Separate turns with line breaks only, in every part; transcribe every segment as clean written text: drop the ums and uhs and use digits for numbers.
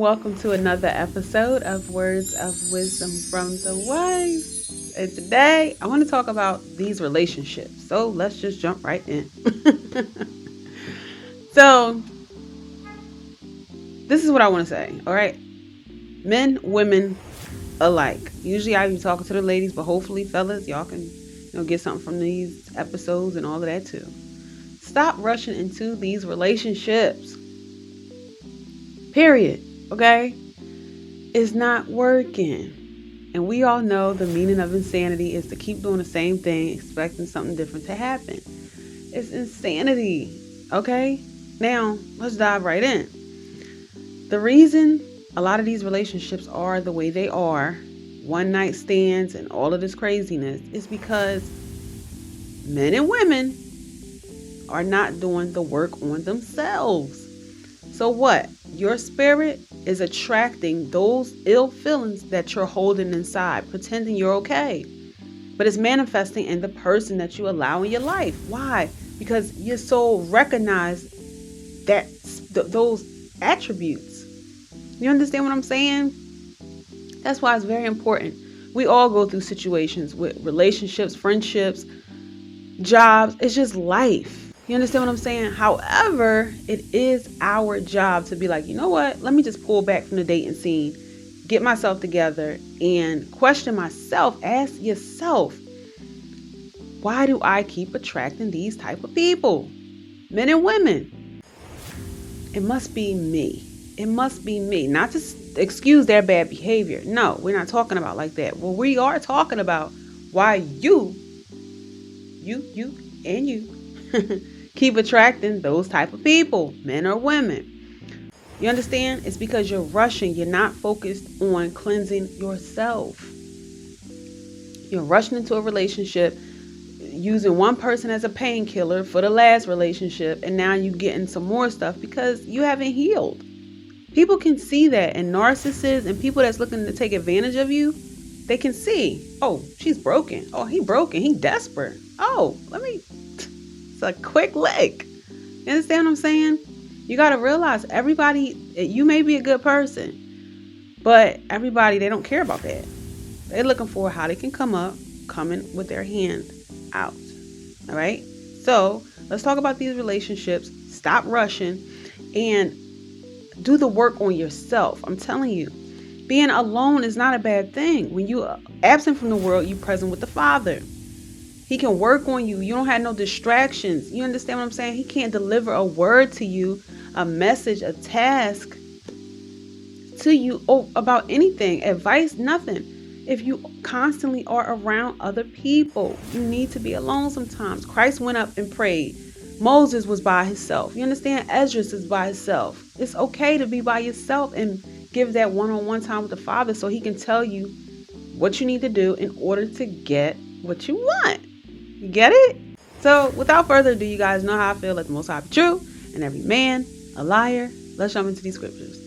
welcome to another episode of Words of Wisdom from the Wise. And today I want to talk about these relationships. So let's just jump right in. So this is what I want to say, all right? Men, women alike. Usually I be talking to the ladies, but hopefully fellas, y'all can get something from these episodes and all of that too. Stop rushing into these relationships. Period. Okay? It's not working. And we all know the meaning of insanity is to keep doing the same thing, expecting something different to happen. It's insanity. Okay? Now, let's dive right in. The reason a lot of these relationships are the way they are, one night stands and all of this craziness, is because men and women are not doing the work on themselves. So what? Your spirit is attracting those ill feelings that you're holding inside, pretending you're okay. But it's manifesting in the person that you allow in your life. Why? Because your soul recognizes those attributes. You understand what I'm saying? That's why it's very important. We all go through situations with relationships, friendships, jobs. It's just life. You understand what I'm saying? However, it is our job to be like, you know what? Let me just pull back from the dating scene, get myself together, and question myself. Ask yourself, why do I keep attracting these type of people? Men and women. It must be me. It must be me. Not to excuse their bad behavior. No, we're not talking about like that. Well, we are talking about why you keep attracting those type of people, men or women. You understand? It's because you're rushing. You're not focused on cleansing yourself. You're rushing into a relationship, using one person as a painkiller for the last relationship, and now you're getting some more stuff because you haven't healed. People can see that, and narcissists and people that's looking to take advantage of you, they can see, oh, she's broken. Oh, he broken. He desperate. Oh, it's a quick lick. You understand what I'm saying? You got to realize everybody, you may be a good person, but everybody, they don't care about that. They're looking for how they can coming with their hand out. All right. So let's talk about these relationships. Stop rushing and do the work on yourself. I'm telling you, being alone is not a bad thing. When you are absent from the world, you're present with the Father. He can work on you. You don't have no distractions. You understand what I'm saying? He can't deliver a word to you, a message, a task to you about anything, advice, nothing. If you constantly are around other people, you need to be alone sometimes. Christ went up and prayed. Moses was by himself. You understand? Ezra is by himself. It's okay to be by yourself and give that one-on-one time with the Father so he can tell you what you need to do in order to get what you want. You get it? So without further ado, you guys know how I feel. Let the Most High be true and every man a liar. Let's jump into these scriptures.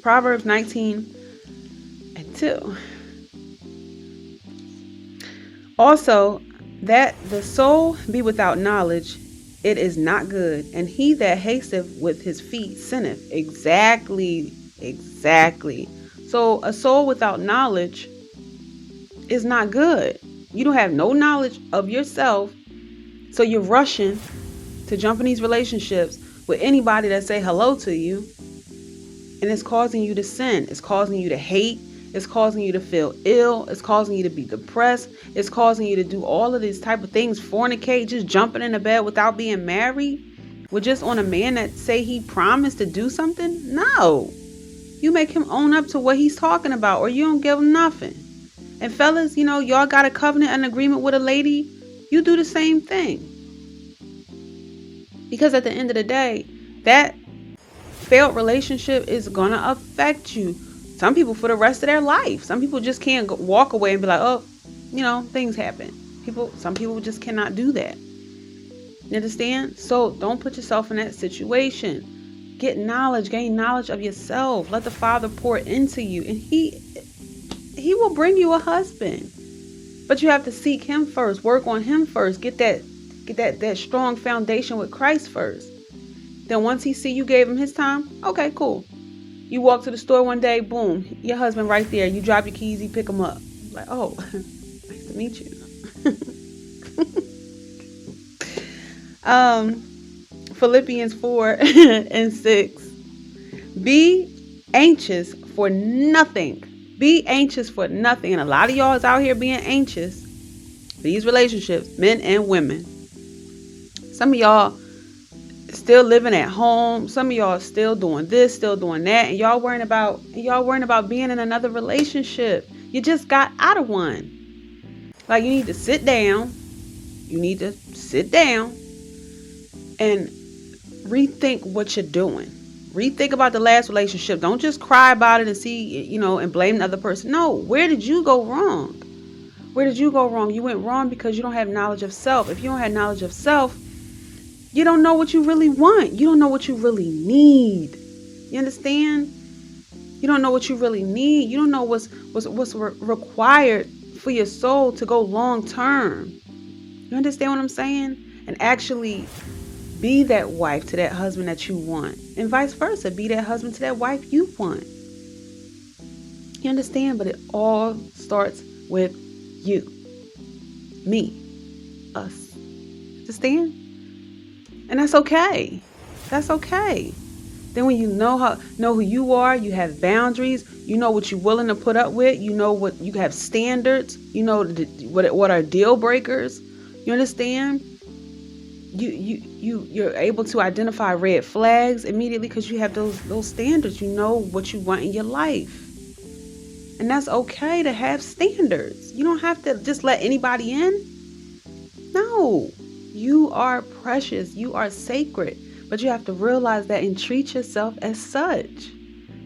Proverbs 19:2. Also, that the soul be without knowledge, it is not good, and he that hasteth with his feet sinneth. Exactly. So a soul without knowledge is not good. You don't have no knowledge of yourself, so you're rushing to jump in these relationships with anybody that say hello to you, and it's causing you to sin. It's causing you to hate. It's causing you to feel ill. It's causing you to be depressed. It's causing you to do all of these type of things, fornicate, just jumping in the bed without being married, with just on a man that say he promised to do something. No, you make him own up to what he's talking about, or you don't give him nothing. And fellas, y'all got a covenant and agreement with a lady. You do the same thing. Because at the end of the day, that failed relationship is going to affect you. Some people for the rest of their life. Some people just can't walk away and be like, oh, things happen. Some people just cannot do that. You understand? So don't put yourself in that situation. Get knowledge, gain knowledge of yourself. Let the Father pour into you, and He will bring you a husband. But you have to seek Him first, work on Him first, get that strong foundation with Christ first. Then once he see you gave him his time, okay, cool. You walk to the store one day, boom, your husband right there. You drop your keys, you pick him up. Like, oh, nice to meet you. Philippians 4:6. Be anxious for nothing. Be anxious for nothing. And a lot of y'all is out here being anxious. These relationships, men and women. Some of y'all still living at home. Some of y'all still doing this, still doing that, and y'all worrying about being in another relationship. You just got out of one. Like, you need to sit down. You need to sit down and rethink what you're doing. Rethink about the last relationship. Don't just cry about it and see, and blame the other person. No, where did you go wrong? Where did you go wrong? You went wrong because you don't have knowledge of self. If you don't have knowledge of self, you don't know what you really want. You don't know what you really need. You understand? You don't know what you really need. You don't know what's required for your soul to go long term. You understand what I'm saying? And actually be that wife to that husband that you want. And vice versa. Be that husband to that wife you want. You understand? But it all starts with you. Me. Us. Understand? And that's okay. That's okay. Then when you know who you are, you have boundaries, you know what you're willing to put up with, you know what you have standards, you know what are deal breakers. You understand? You're able to identify red flags immediately because you have those standards. You know what you want in your life. And that's okay to have standards. You don't have to just let anybody in. No. You are precious. You are sacred. But you have to realize that and treat yourself as such.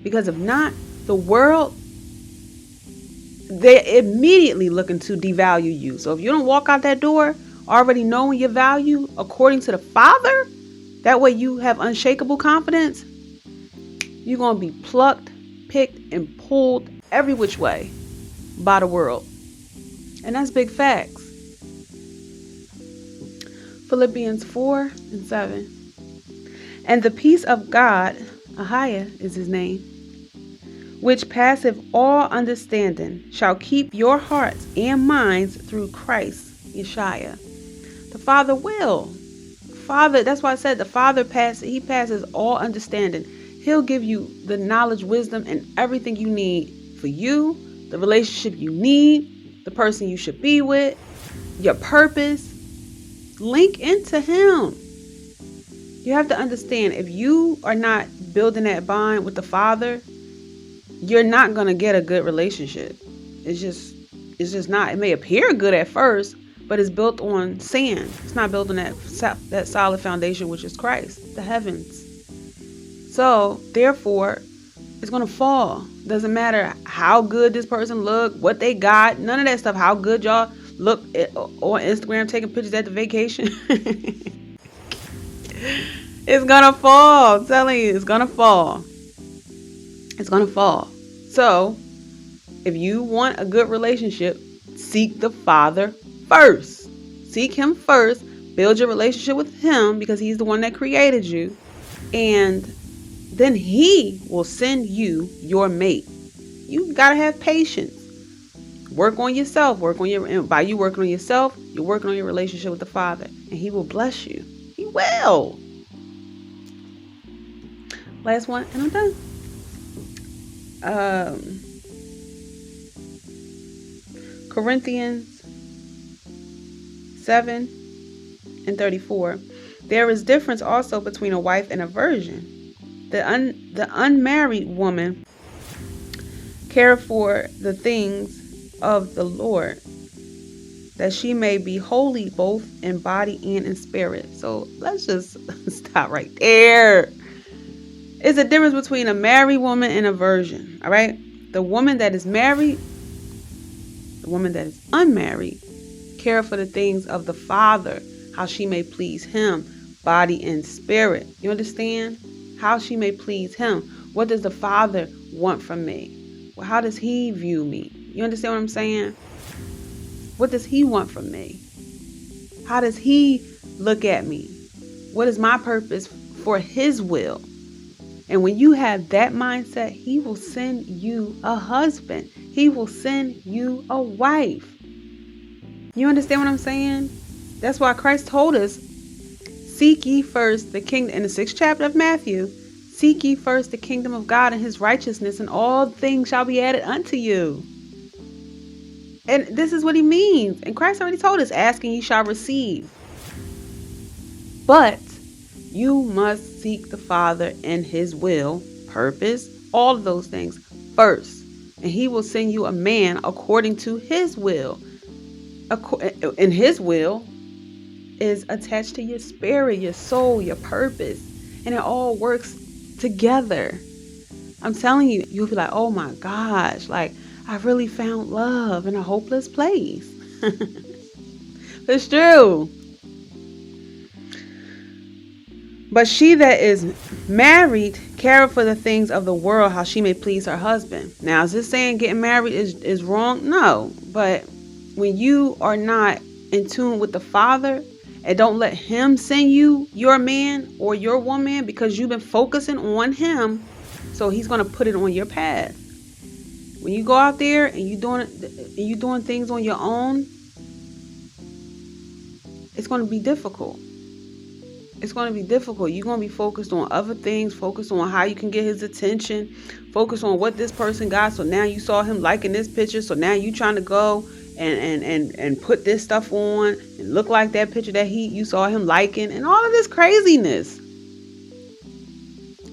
Because if not, the world, they're immediately looking to devalue you. So if you don't walk out that door already knowing your value according to the Father, that way you have unshakable confidence, you're going to be plucked, picked, and pulled every which way by the world. And that's big facts. Philippians 4:7. And the peace of God, Ahia is his name, which passeth all understanding, shall keep your hearts and minds through Christ Yeshua. The Father will. Father, that's why I said the Father he passes all understanding. He'll give you the knowledge, wisdom, and everything you need for you, the relationship you need, the person you should be with, your purpose. Link into him. You have to understand, if you are not building that bond with the Father, you're not going to get a good relationship. It's just not. It may appear good at first, but it's built on sand. It's not built on that solid foundation, which is Christ, the heavens. So, therefore, it's going to fall. Doesn't matter how good this person look, what they got, none of that stuff, how good y'all look on Instagram taking pictures at the vacation. It's gonna fall. I'm telling you, it's gonna fall. It's gonna fall. So, if you want a good relationship, seek the Father first. Seek him first. Build your relationship with him because he's the one that created you. And then he will send you your mate. You gotta have patience. Work on yourself. And by you working on yourself, you're working on your relationship with the Father. And he will bless you. He will. Last one, and I'm done. Corinthians 7:34. There is difference also between a wife and a virgin. The unmarried woman care for the things of the Lord, that she may be holy both in body and in spirit. So let's just stop right there. It's a difference between a married woman and a virgin. All right. The woman that is married, the woman that is unmarried, care for the things of the Father, how she may please him, body and spirit. You understand? How she may please him. What does the Father want from me? Well, how does he view me? You understand what I'm saying? What does he want from me? How does he look at me? What is my purpose for his will. And when you have that mindset, he will send you a husband. He will send you a wife. You understand what I'm saying? That's why Christ told us, seek ye first the kingdom, in the 6th chapter of Matthew, seek ye first the kingdom of God and his righteousness, and all things shall be added unto you. And this is what he means. And Christ already told us, ask and ye shall receive. But you must seek the Father and his will, purpose, all of those things first. And he will send you a man according to his will. And his will is attached to your spirit, your soul, your purpose. And it all works together. I'm telling you, you'll be like, oh my gosh, like I really found love in a hopeless place. It's true. But she that is married careth for the things of the world, how she may please her husband. Now, is this saying getting married is wrong? No. But when you are not in tune with the Father and don't let him send you your man or your woman because you've been focusing on him, so he's going to put it on your path. When you go out there and you're doing things on your own, it's going to be difficult. It's going to be difficult. You're going to be focused on other things, focused on how you can get his attention, focus on what this person got. So now you saw him liking this picture. So now you trying to go and put this stuff on and look like that picture that you saw him liking, and all of this craziness.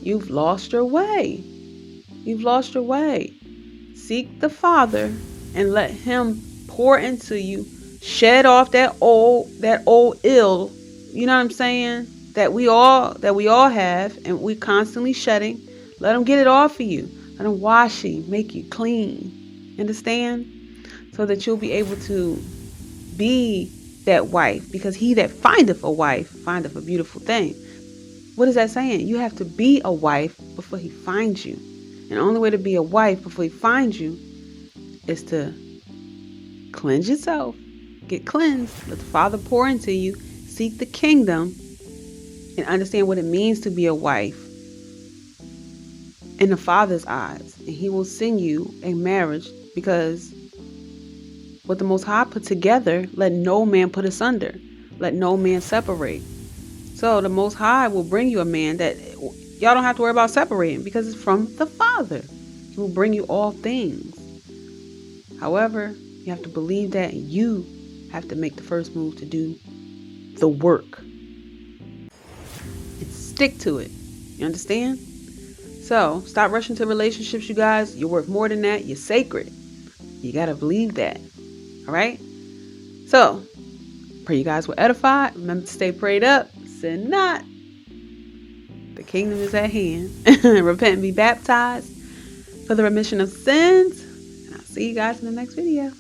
You've lost your way. You've lost your way. Seek the Father and let him pour into you, shed off that old ill, you know what I'm saying? That we all have, and we constantly shedding. Let him get it off of you. Let him wash you, make you clean. Understand? So that you'll be able to be that wife. Because he that findeth a wife findeth a beautiful thing. What is that saying? You have to be a wife before he finds you. And the only way to be a wife before he finds you is to cleanse yourself. Get cleansed. Let the Father pour into you. Seek the kingdom and understand what it means to be a wife in the Father's eyes. And he will send you a marriage, because what the Most High put together, let no man put asunder. Let no man separate. So the Most High will bring you a man that y'all don't have to worry about separating, because it's from the Father. He will bring you all things. However, you have to believe that, and you have to make the first move to do the work and stick to it. You understand? So stop rushing to relationships, you guys. You're worth more than that. You're sacred. You got to believe that. All right? So pray you guys were edified. Remember to stay prayed up. Sin not. The kingdom is at hand. Repent and be baptized for the remission of sins. And I'll see you guys in the next video.